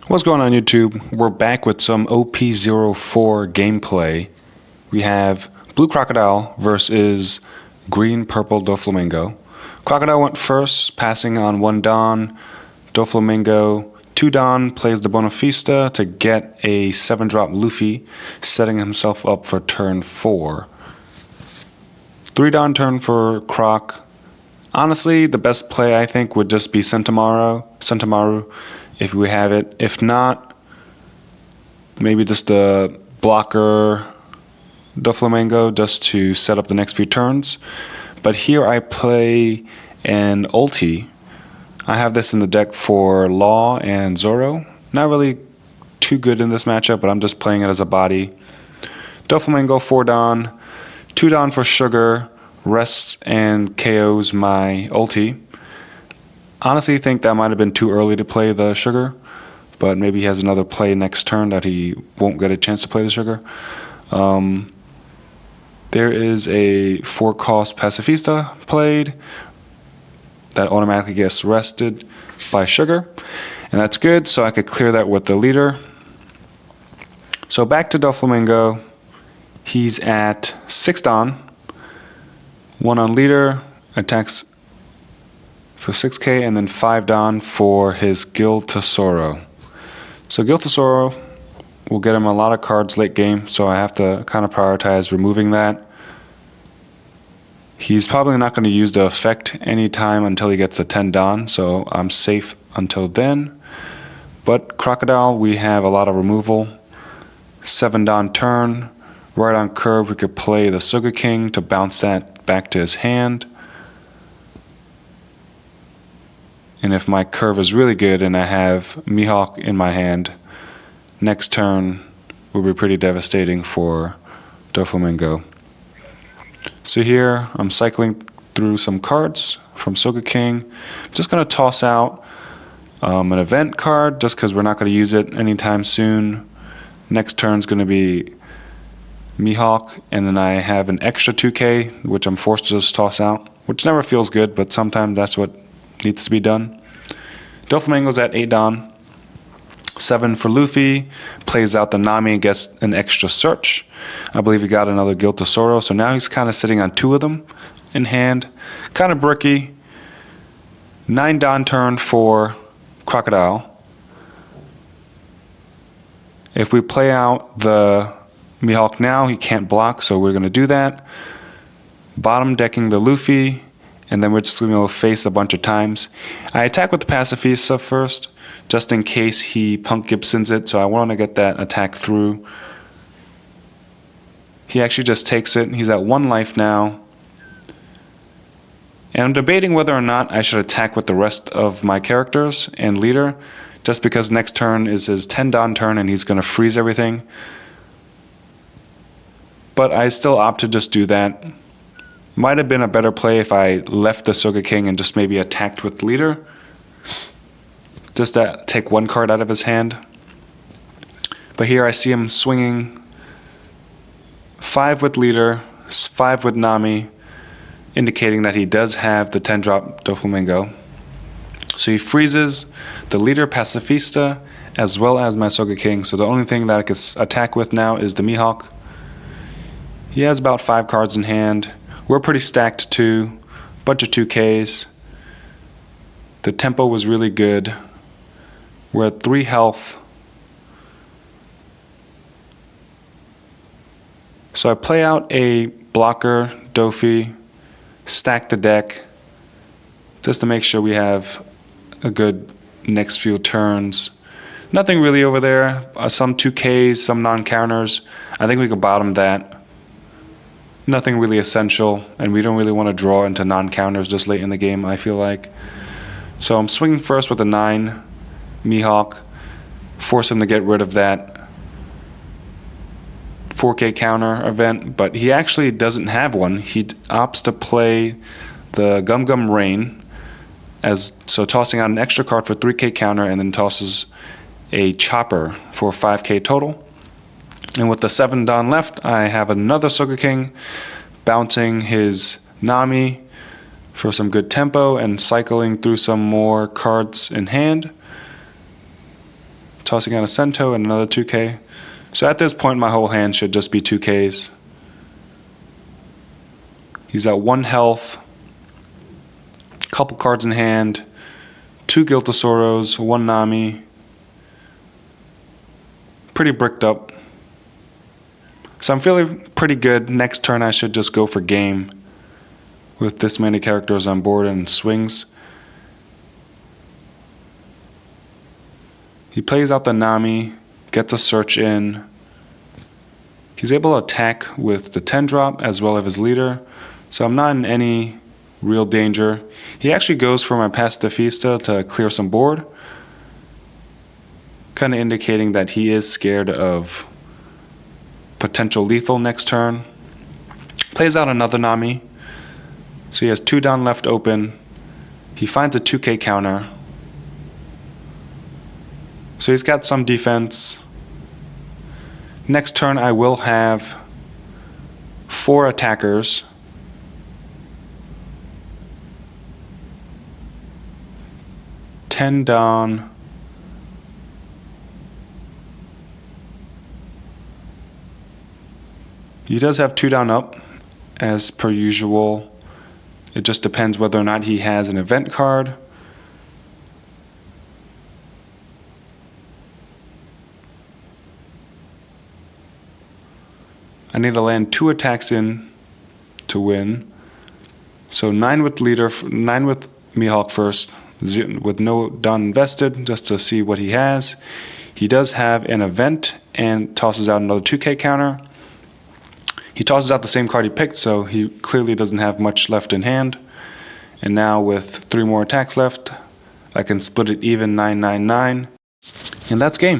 What's going on YouTube? We're back with some OP04 gameplay. We have Blue Crocodile versus Green Purple Doflamingo. Crocodile went first, passing on 1 Dawn. Doflamingo 2 Dawn plays the Bonafista to get a 7-drop Luffy, setting himself up for turn 4. 3 Dawn turn for Croc. Honestly, the best play I think would just be Sentamaru if we have it. If not, maybe just the blocker Doflamingo just to set up the next few turns. But here I play an ulti. I have this in the deck for Law and Zoro. Not really too good in this matchup, but I'm just playing it as a body. Doflamingo 4 Dawn, 2 Dawn for Sugar, rests and KOs my ulti. Honestly, think that might have been too early to play the Sugar, but maybe he has another play next turn that he won't get a chance to play the Sugar. There is a 4-cost Pacifista played that automatically gets rested by Sugar, and that's good, so I could clear that with the leader. So back to Doflamingo. He's at 6 Dawn, 1 on leader, attacks for 6k, and then 5 Dawn for his Guild Tesoro. So Guild Tesoro will get him a lot of cards late game, so I have to kind of prioritize removing that. He's probably not going to use the effect anytime until he gets a 10 Dawn, so I'm safe until then. But Crocodile, we have a lot of removal. 7 Dawn turn, right on curve we could play the Sugar King to bounce that back to his hand. And if my curve is really good and I have Mihawk in my hand, next turn will be pretty devastating for Doflamingo. So here I'm cycling through some cards from Sugar King. I'm just going to toss out an event card just because we're not going to use it anytime soon. Next turn is going to be Mihawk, and then I have an extra 2k which I'm forced to just toss out, which never feels good, but sometimes that's what needs to be done. Doflamingo's at 8 Dawn, 7 for Luffy, plays out the Nami and gets an extra search. I believe he got another Guild Tesoro, so now he's kind of sitting on 2 of them in hand. Kind of bricky. 9 Dawn turn for Crocodile. If we play out the Mihawk now, he can't block, so we're going to do that. Bottom decking the Luffy, and then we're just going to face a bunch of times. I attack with the Pacifista first, just in case he Punk Gibsons it, so I want to get that attack through. He actually just takes it. He's at 1 life now. And I'm debating whether or not I should attack with the rest of my characters and leader, just because next turn is his 10 Dawn turn and he's going to freeze everything. But I still opt to just do that. Might have been a better play if I left the Sugar King and just maybe attacked with leader. Just to take 1 card out of his hand. But here I see him swinging 5 with leader, 5 with Nami, indicating that he does have the 10-drop Doflamingo. So he freezes the leader Pacifista as well as my Sugar King. So the only thing that I could attack with now is the Mihawk. He has about 5 cards in hand. We're pretty stacked too. Bunch of 2Ks. The tempo was really good. We're at 3 health. So I play out a blocker, Doffy, stack the deck, just to make sure we have a good next few turns. Nothing really over there. Some 2Ks, some non-counters. I think we could bottom that. Nothing really essential, and we don't really want to draw into non-counters this late in the game, I feel like. So I'm swinging first with a 9 Mihawk, force him to get rid of that 4k counter event, but he actually doesn't have one. He opts to play the Gum Gum Rain, so tossing out an extra card for 3k counter, and then tosses a Chopper for 5k total. And with the 7 Dawn left, I have another Sugar King bouncing his Nami for some good tempo and cycling through some more cards in hand. tossing out a Cento and another 2K. So at this point, my whole hand should just be 2Ks. He's at 1 health, couple cards in hand, 2 Giltosaurus, 1 Nami. Pretty bricked up. So I'm feeling pretty good. Next turn I should just go for game with this many characters on board and swings. He plays out the Nami, gets a search in. He's able to attack with the 10 drop as well as his leader, so I'm not in any real danger. He actually goes for my Pacifista to clear some board, kind of indicating that he is scared of potential lethal next turn. Plays out another Nami, so he has 2 down left open. He finds a 2K counter, so he's got some defense. Next turn I will have 4 attackers. Ten down. He does have 2 down up, as per usual. It just depends whether or not he has an event card. I need to land 2 attacks in to win. So 9 with leader, 9 with Mihawk first, with no Don invested, just to see what he has. He does have an event and tosses out another 2K counter. He tosses out the same card he picked, so he clearly doesn't have much left in hand. And now with 3 more attacks left, I can split it even 9-9-9. And that's game.